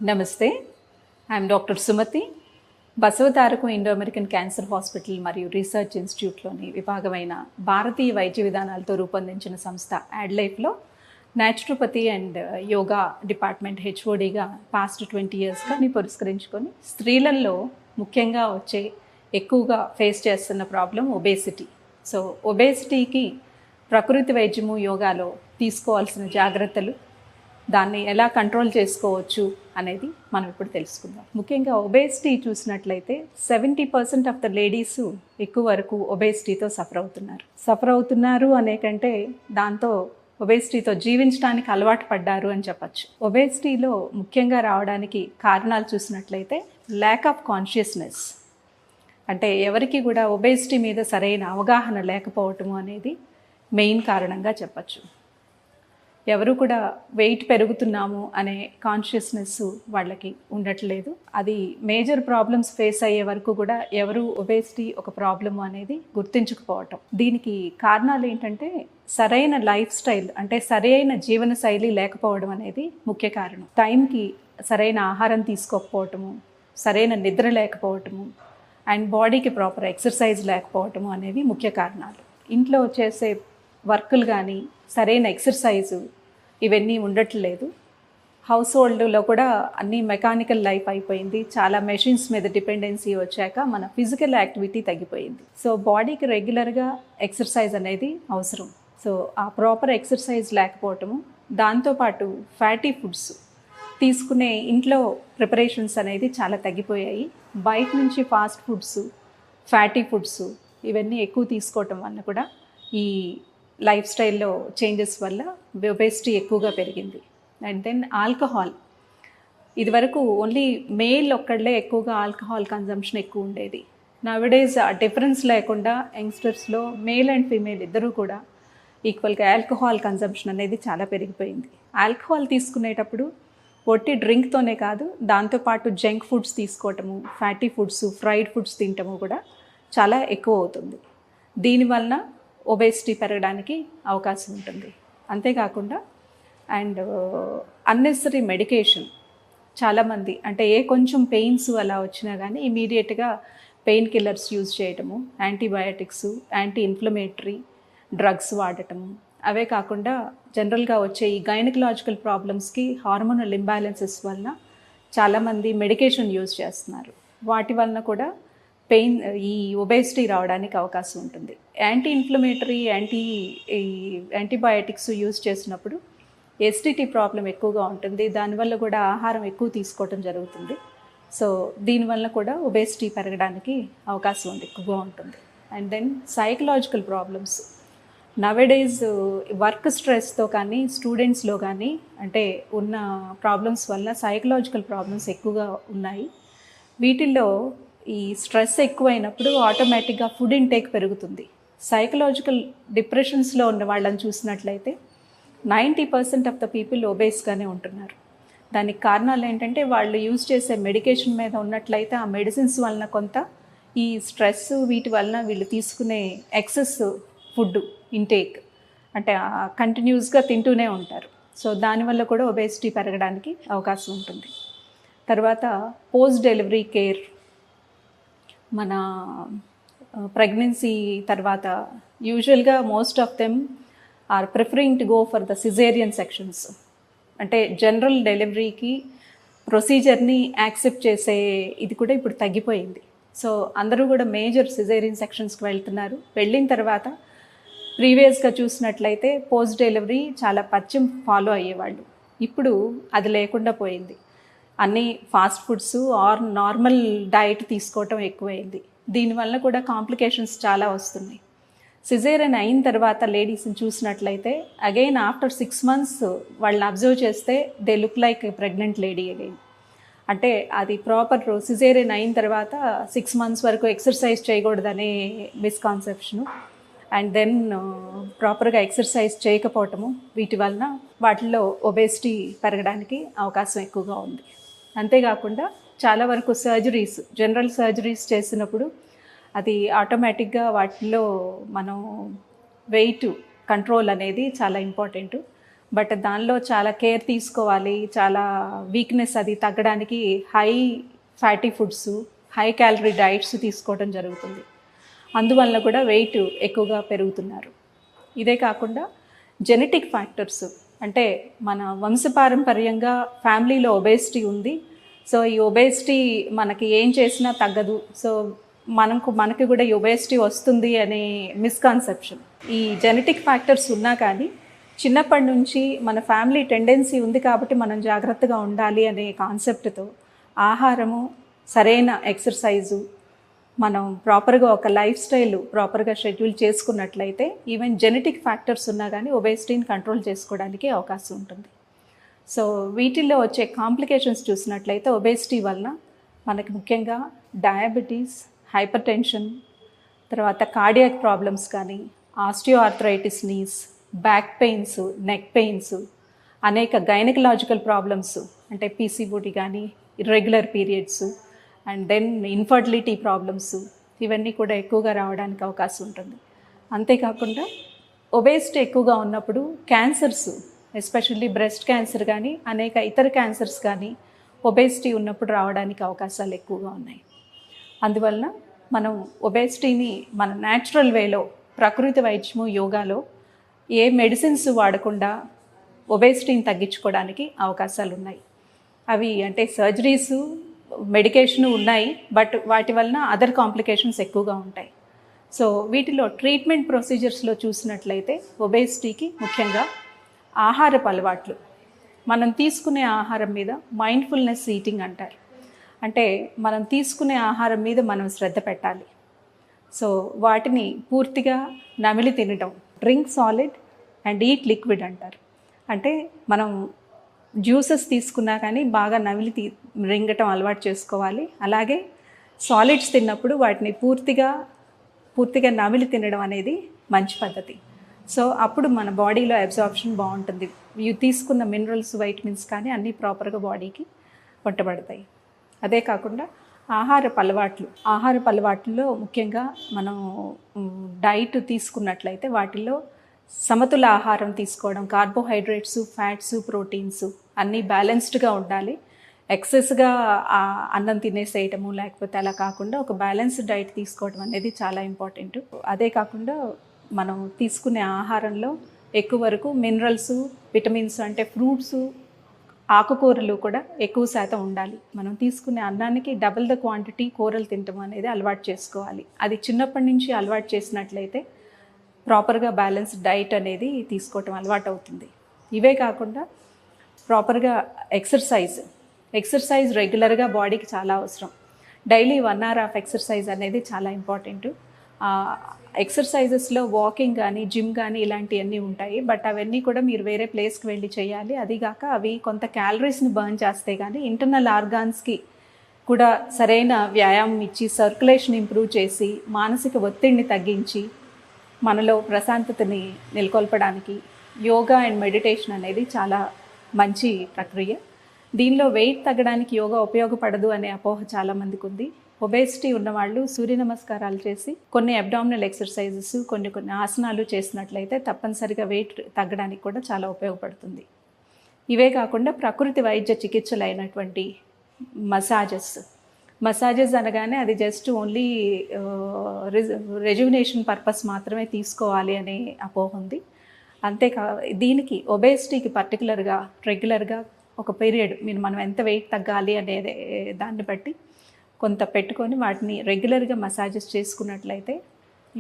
నమస్తే, I'm doctor Sumathi. Basavatarakam Indo American cancer hospital మరియు research ఇన్స్టిట్యూట్లోని విభాగమైన భారతీయ వైద్య విధానాలతో రూపొందించిన సంస్థ యాడ్లైఫ్లో న్యాచురోపతి అండ్ యోగా డిపార్ట్మెంట్ హెచ్ఓడిగా పాస్ట్ 20 ఇయర్స్గా పురస్కరించుకొని స్త్రీలలో ముఖ్యంగా వచ్చే ఎక్కువగా ఫేస్ చేస్తున్న ప్రాబ్లం ఒబేసిటీ. సో ఒబేసిటీకి ప్రకృతి వైద్యము యోగాలో తీసుకోవాల్సిన జాగ్రత్తలు, దాన్ని ఎలా కంట్రోల్ చేసుకోవచ్చు అనేది మనం ఇప్పుడు తెలుసుకుందాం. ముఖ్యంగా ఒబేసిటీ చూసినట్లయితే 70% ఆఫ్ ద లేడీస్ ఎక్కువ వరకు ఒబేసిటీతో సఫర్ అవుతున్నారు అనే కంటే దాంతో ఒబేసిటీతో జీవించడానికి అలవాటు పడ్డారు అని చెప్పచ్చు. ఒబేసిటీలో ముఖ్యంగా రావడానికి కారణాలు చూసినట్లయితే ల్యాక్ ఆఫ్ కాన్షియస్నెస్, అంటే ఎవరికి కూడా ఒబేసిటీ మీద సరైన అవగాహన లేకపోవటము అనేది మెయిన్ కారణంగా చెప్పచ్చు. ఎవరు కూడా వెయిట్ పెరుగుతున్నాము అనే కాన్షియస్నెస్ వాళ్ళకి ఉండట్లేదు. అది మేజర్ ప్రాబ్లమ్స్ ఫేస్ అయ్యే వరకు కూడా ఎవరు ఒబేసిటీ ఒక ప్రాబ్లము అనేది గుర్తించకపోవటం. దీనికి కారణాలు ఏంటంటే సరైన లైఫ్ స్టైల్, అంటే సరైన జీవన శైలి లేకపోవడం అనేది ముఖ్య కారణం. టైంకి సరైన ఆహారం తీసుకోకపోవటము, సరైన నిద్ర లేకపోవటము అండ్ బాడీకి ప్రాపర్ ఎక్సర్సైజ్ లేకపోవటము అనేవి ముఖ్య కారణాలు. ఇంట్లో చేసే వర్కులు కానీ సరైన ఎక్సర్సైజు ఇవన్నీ ఉండట్లేదు. హౌస్ హోల్డ్లో కూడా అన్నీ మెకానికల్ లైఫ్ అయిపోయింది. చాలా మెషిన్స్ మీద డిపెండెన్సీ వచ్చాక మన ఫిజికల్ యాక్టివిటీ తగ్గిపోయింది. సో బాడీకి రెగ్యులర్గా ఎక్సర్సైజ్ అనేది అవసరం. సో ఆ ప్రాపర్ ఎక్సర్సైజ్ లేకపోవటము, దాంతోపాటు ఫ్యాటీ ఫుడ్స్ తీసుకునే ఇంట్లో ప్రిపరేషన్స్ అనేది చాలా తగ్గిపోయాయి. బయట నుంచి ఫాస్ట్ ఫుడ్స్, ఫ్యాటీ ఫుడ్స్ ఇవన్నీ ఎక్కువ తీసుకోవటం వల్ల కూడా ఈ లైఫ్ స్టైల్లో చేంజెస్ వల్ల ఒబేసిటీ ఎక్కువగా పెరిగింది. And then alcohol. ఇదివరకు ఓన్లీ మేల్ ఒక్కళ్ళే ఎక్కువగా ఆల్కహాల్ కన్జంప్షన్ ఎక్కువ ఉండేది. నౌడేస్ ఆ డిఫరెన్స్ లేకుండా యంగ్స్టర్స్లో మేల్ అండ్ ఫీమేల్ ఇద్దరూ కూడా ఈక్వల్గా ఆల్కహాల్ కన్జంప్షన్ అనేది చాలా పెరిగిపోయింది. ఆల్కహాల్ తీసుకునేటప్పుడు ఒట్టి డ్రింక్తోనే కాదు, దాంతోపాటు జంక్ ఫుడ్స్ తీసుకోవటము, ఫ్యాటీ ఫుడ్స్, ఫ్రైడ్ ఫుడ్స్ తినటము కూడా చాలా ఎక్కువ అవుతుంది. దీనివలన ఒబేసిటీ పెరగడానికి అవకాశం ఉంటుంది. అంతేకాకుండా అండ్ అన్నెసరీ మెడికేషన్, చాలామంది అంటే కొంచెం పెయిన్స్ అలా వచ్చినా కానీ ఇమీడియట్గా పెయిన్ కిల్లర్స్ యూజ్ చేయటము, యాంటీబయాటిక్స్, యాంటీ ఇన్ఫ్లమేటరీ డ్రగ్స్ వాడటము. అవే కాకుండా జనరల్గా వచ్చే ఈ గైనకలాజికల్ ప్రాబ్లమ్స్కి హార్మోనల్ ఇంబ్యాలెన్సెస్ వలన చాలామంది మెడికేషన్ యూజ్ చేస్తున్నారు. వాటి వలన కూడా ఈ ఒబేసిటీ రావడానికి అవకాశం ఉంటుంది. యాంటీ ఇన్ఫ్లమేటరీ, యాంటీబయాటిక్స్ యూజ్ చేసినప్పుడు ఎసిడిటీ ప్రాబ్లం ఎక్కువగా ఉంటుంది. దానివల్ల కూడా ఆహారం ఎక్కువ తీసుకోవటం జరుగుతుంది. సో దీనివల్ల కూడా ఒబేసిటీ పెరగడానికి అవకాశం ఎక్కువగా ఉంటుంది. And then psychological problems. Nowadays work స్ట్రెస్తో కానీ స్టూడెంట్స్లో కానీ అంటే ఉన్న ప్రాబ్లమ్స్ వల్ల సైకలాజికల్ ప్రాబ్లమ్స్ ఎక్కువగా ఉన్నాయి. వీటిల్లో ఈ స్ట్రెస్ ఎక్కువైనప్పుడు ఆటోమేటిక్గా ఫుడ్ ఇంటేక్ పెరుగుతుంది. సైకలాజికల్ డిప్రెషన్స్లో ఉన్న వాళ్ళని చూసినట్లయితే 90% ఆఫ్ ద పీపుల్ ఒబేస్గానే ఉంటున్నారు. దానికి కారణాలు ఏంటంటే వాళ్ళు యూజ్ చేసే మెడికేషన్ మీద ఉన్నట్లయితే ఆ మెడిసిన్స్ వలన కొంత, ఈ స్ట్రెస్ వీటి వలన వీళ్ళు తీసుకునే ఎక్సెస్ ఫుడ్ ఇంటేక్ అంటే కంటిన్యూస్గా తింటూనే ఉంటారు. సో దానివల్ల కూడా ఒబేసిటీ పెరగడానికి అవకాశం ఉంటుంది. తర్వాత పోస్ట్ డెలివరీ కేర్. మన ప్రెగ్నెన్సీ తర్వాత యూజువల్గా most of them are preferring to go for the caesarean sections. అంటే జనరల్ డెలివరీకి ప్రొసీజర్ని యాక్సెప్ట్ చేసే ఇది కూడా ఇప్పుడు తగ్గిపోయింది. సో అందరూ కూడా మేజర్ సిజేరియన్ సెక్షన్స్కి వెళ్తున్నారు. వెళ్ళిన తర్వాత ప్రీవియస్గా చూసినట్లయితే పోస్ట్ డెలివరీ చాలా పథ్యం ఫాలో అయ్యేవాళ్ళు. ఇప్పుడు అది లేకుండా పోయింది. అన్నీ fast foods or normal diet తీసుకోవటం ఎక్కువైంది. దీనివల్ల కూడా కాంప్లికేషన్స్ చాలా వస్తున్నాయి. సిజేరియన్ అయిన తర్వాత లేడీస్ని చూసినట్లయితే అగైన్ ఆఫ్టర్ 6 months వాళ్ళని అబ్జర్వ్ చేస్తే they look like pregnant lady again. అంటే అది ప్రాపర్ సిజేరియన్ అయిన తర్వాత 6 months వరకు ఎక్సర్సైజ్ చేయకూడదనే మిస్కాన్సెప్షను. అండ్ దెన్ ప్రాపర్గా ఎక్సర్సైజ్ చేయకపోవటము, వీటి వలన వాటిల్లో ఒబేసిటీ పెరగడానికి అవకాశం ఎక్కువగా ఉంది. అంతేకాకుండా చాలా వరకు సర్జరీస్, జనరల్ సర్జరీస్ చేసినప్పుడు అది ఆటోమేటిక్గా వాటిల్లో మనం వెయిట్ కంట్రోల్ అనేది చాలా ఇంపార్టెంట్. బట్ దానిలో చాలా కేర్ తీసుకోవాలి, చాలా వీక్నెస్ అది తగ్గడానికి high fatty foods, high calorie diets తీసుకోవడం జరుగుతుంది. అందువల్ల కూడా వెయిట్ ఎక్కువగా పెరుగుతున్నారు. ఇదే కాకుండా జెనెటిక్ ఫ్యాక్టర్స్, అంటే మన వంశపారంపర్యంగా ఫ్యామిలీలో ఒబేసిటీ ఉంది. సో ఈ ఒబేసిటీ మనకి ఏం చేసినా తగ్గదు, సో మనకి కూడా ఈ ఒబేసిటీ వస్తుంది అనే మిస్కాన్సెప్షన్. ఈ జెనెటిక్ ఫ్యాక్టర్స్ ఉన్నా కానీ చిన్నప్పటి నుంచి మన ఫ్యామిలీ టెండెన్సీ ఉంది కాబట్టి మనం జాగ్రత్తగా ఉండాలి అనే కాన్సెప్ట్తో ఆహారము, సరైన ఎక్సర్సైజు, మనం ప్రాపర్గా ఒక లైఫ్ స్టైల్ ప్రాపర్గా షెడ్యూల్ చేసుకున్నట్లయితే ఈవెన్ జెనెటిక్ ఫ్యాక్టర్స్ ఉన్నా కానీ ఒబేసిటీని కంట్రోల్ చేసుకోవడానికి అవకాశం ఉంటుంది. సో వీటిల్లో వచ్చే కాంప్లికేషన్స్ చూసినట్లయితే ఒబేసిటీ వలన మనకి ముఖ్యంగా డయాబెటీస్, హైపర్ టెన్షన్, తర్వాత కార్డియాక్ ప్రాబ్లమ్స్ కానీ, osteoarthritis knees, back pains, neck pains, అనేక గైనకలాజికల్ ప్రాబ్లమ్స్ అంటే పీసీఓడి కానీ, irregular periods, and then infertility problems, ఇవన్నీ కూడా ఎక్కువగా రావడానికి అవకాశం ఉంటుంది. అంతేకాకుండా ఒబేసిటీ ఎక్కువగా ఉన్నప్పుడు క్యాన్సర్స్, ఎస్పెషల్లీ బ్రెస్ట్ క్యాన్సర్ కానీ అనేక ఇతర క్యాన్సర్స్ కానీ ఒబేసిటీ ఉన్నప్పుడు రావడానికి అవకాశాలు ఎక్కువగా ఉన్నాయి. అందువలన మనం ఒబేసిటీని మన న్యాచురల్ వేలో, ప్రకృతి వైద్యము, యోగాలో ఏ మెడిసిన్స్ వాడకుండా ఒబేసిటీని తగ్గించుకోవడానికి అవకాశాలు ఉన్నాయి. అవి అంటే సర్జరీసు, మెడికేషను ఉన్నాయి, బట్ వాటి వలన అదర్ కాంప్లికేషన్స్ ఎక్కువగా ఉంటాయి. సో వీటిలో ట్రీట్మెంట్ ప్రొసీజర్స్లో చూసినట్లయితే ఒబేసిటీకి ముఖ్యంగా ఆహారపు అలవాట్లు, మనం తీసుకునే ఆహారం మీద మైండ్ఫుల్నెస్ ఈటింగ్ అంటారు. అంటే మనం తీసుకునే ఆహారం మీద మనం శ్రద్ధ పెట్టాలి. సో వాటిని పూర్తిగా నమిలి తినటం, drink solid and eat liquid అంటారు. అంటే మనం జ్యూసెస్ తీసుకున్నా కానీ బాగా నమిలి రింగటం అలవాటు చేసుకోవాలి. అలాగే సాలిడ్స్ తిన్నప్పుడు వాటిని పూర్తిగా నమిలి తినడం అనేది మంచి పద్ధతి. సో అప్పుడు మన బాడీలో అబ్జార్ప్షన్ బాగుంటుంది. ఇవి తీసుకున్న మినరల్స్, వైటమిన్స్ కానీ అన్నీ ప్రాపర్గా బాడీకి పట్టబడతాయి. అదే కాకుండా ఆహారపు అలవాట్లలో ముఖ్యంగా మనం డైట్ తీసుకున్నట్లయితే వాటిల్లో సమతుల ఆహారం తీసుకోవడం, కార్బోహైడ్రేట్స్, ఫ్యాట్స్, ప్రోటీన్స్ అన్నీ బ్యాలెన్స్డ్గా ఉండాలి. ఎక్సెస్గా అన్నం తినేసేయటము లేకపోతే అలా కాకుండా ఒక బ్యాలెన్స్డ్ డైట్ తీసుకోవడం అనేది చాలా ఇంపార్టెంట్. అదే కాకుండా మనం తీసుకునే ఆహారంలో ఎక్కువ వరకు మినరల్స్, విటమిన్స్ అంటే ఫ్రూట్స్, ఆకుకూరలు కూడా ఎక్కువ శాతం ఉండాలి. మనం తీసుకునే అన్నానికి డబుల్ ద క్వాంటిటీ కూరలు తినటం అనేది అలవాటు చేసుకోవాలి. అది చిన్నప్పటి నుంచి అలవాటు చేసినట్లయితే ప్రాపర్గా బ్యాలెన్స్డ్ డైట్ అనేది తీసుకోవటం అలవాటు అవుతుంది. ఇవే కాకుండా ప్రాపర్గా ఎక్సర్సైజ్ రెగ్యులర్గా బాడీకి చాలా అవసరం. డైలీ 1 hour ఆఫ్ ఎక్సర్సైజ్ అనేది చాలా ఇంపార్టెంట్. ఎక్సర్సైజెస్లో వాకింగ్ కానీ, జిమ్ కానీ ఇలాంటివన్నీ ఉంటాయి, బట్ అవన్నీ కూడా మీరు వేరే ప్లేస్కి వెళ్ళి చేయాలి. అదిగాక అవి కొంత క్యాలరీస్ని బర్న్ చేస్తే కానీ ఇంటర్నల్ ఆర్గాన్స్కి కూడా సరైన వ్యాయామం ఇచ్చి, సర్క్యులేషన్ ఇంప్రూవ్ చేసి, మానసిక ఒత్తిడిని తగ్గించి మనలో ప్రశాంతతని నెలకొల్పడానికి యోగా అండ్ మెడిటేషన్ అనేది చాలా మంచి ప్రక్రియ. దీనిలో వెయిట్ తగ్గడానికి యోగా ఉపయోగపడదు అనే అపోహ చాలామందికి ఉంది. ఒబేసిటీ ఉన్నవాళ్ళు సూర్య నమస్కారాలు చేసి, కొన్ని అబ్డామినల్ ఎక్సర్సైజెస్, కొన్ని ఆసనాలు చేసినట్లయితే తప్పనిసరిగా వెయిట్ తగ్గడానికి కూడా చాలా ఉపయోగపడుతుంది. ఇవే కాకుండా ప్రకృతి వైద్య చికిత్సలు అయినటువంటి మసాజెస్ అనగానే అది జస్ట్ ఓన్లీ రెజ్యువినేషన్ పర్పస్ మాత్రమే తీసుకోవాలి అనే అపోహ ఉంది. దీనికి ఒబేసిటీకి పర్టికులర్గా రెగ్యులర్గా ఒక పీరియడ్ మనం ఎంత వెయిట్ తగ్గాలి అనేది దాన్ని బట్టి కొంత పెట్టుకొని వాటిని రెగ్యులర్గా మసాజెస్ చేసుకున్నట్లయితే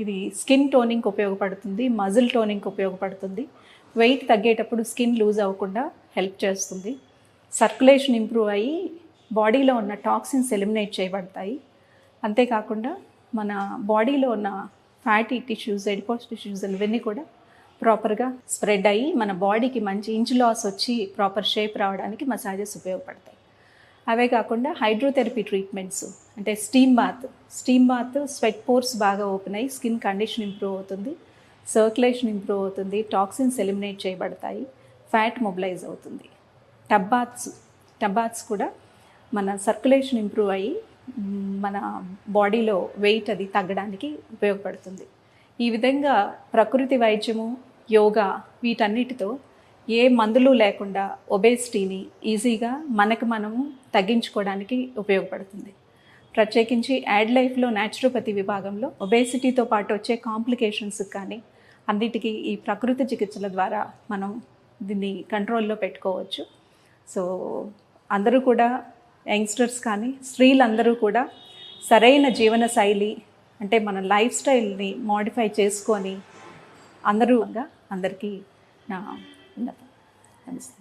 ఇది స్కిన్ టోనింగ్కి ఉపయోగపడుతుంది, మజిల్ టోనింగ్కి ఉపయోగపడుతుంది. వెయిట్ తగ్గేటప్పుడు స్కిన్ లూజ్ అవ్వకుండా హెల్ప్ చేస్తుంది. సర్క్యులేషన్ ఇంప్రూవ్ అయ్యి బాడీలో ఉన్న టాక్సిన్స్ ఎలిమినేట్ చేయబడతాయి. అంతేకాకుండా మన బాడీలో ఉన్న ఫ్యాటీ టిష్యూస్, ఎడిపోస్ టిష్యూస్ ఇవన్నీ కూడా ప్రాపర్గా స్ప్రెడ్ అయ్యి మన బాడీకి మంచి ఇంచ్ లాస్ వచ్చి ప్రాపర్ షేప్ రావడానికి మసాజెస్ ఉపయోగపడతాయి. అవే కాకుండా హైడ్రోథెరపీ ట్రీట్మెంట్స్ అంటే స్టీమ్ బాత్ స్వెట్ పోర్స్ బాగా ఓపెన్ అయ్యి స్కిన్ కండిషన్ ఇంప్రూవ్ అవుతుంది, సర్క్యులేషన్ ఇంప్రూవ్ అవుతుంది, టాక్సిన్స్ ఎలిమినేట్ చేయబడతాయి, ఫ్యాట్ మొబిలైజ్ అవుతుంది. టబ్ బాత్స్ కూడా మన సర్క్యులేషన్ ఇంప్రూవ్ అయ్యి మన బాడీలో వెయిట్ అది తగ్గడానికి ఉపయోగపడుతుంది. ఈ విధంగా ప్రకృతి వైద్యము, యోగా వీటన్నిటితో ఏ మందులు లేకుండా ఒబేసిటీని ఈజీగా మనకు మనము తగ్గించుకోవడానికి ఉపయోగపడుతుంది. ప్రత్యేకించి యాడ్ లైఫ్లో న్యాచురోపతి విభాగంలో ఒబేసిటీతో పాటు వచ్చే కాంప్లికేషన్స్ కానీ అన్నిటికీ ఈ ప్రకృతి చికిత్సల ద్వారా మనం దీన్ని కంట్రోల్లో పెట్టుకోవచ్చు. సో అందరూ కూడా యంగ్స్టర్స్ కానీ స్త్రీలందరూ కూడా సరైన జీవన శైలి అంటే మన లైఫ్ స్టైల్ని మోడిఫై చేసుకొని అందరికీ నా విన్నపం. నమస్తే.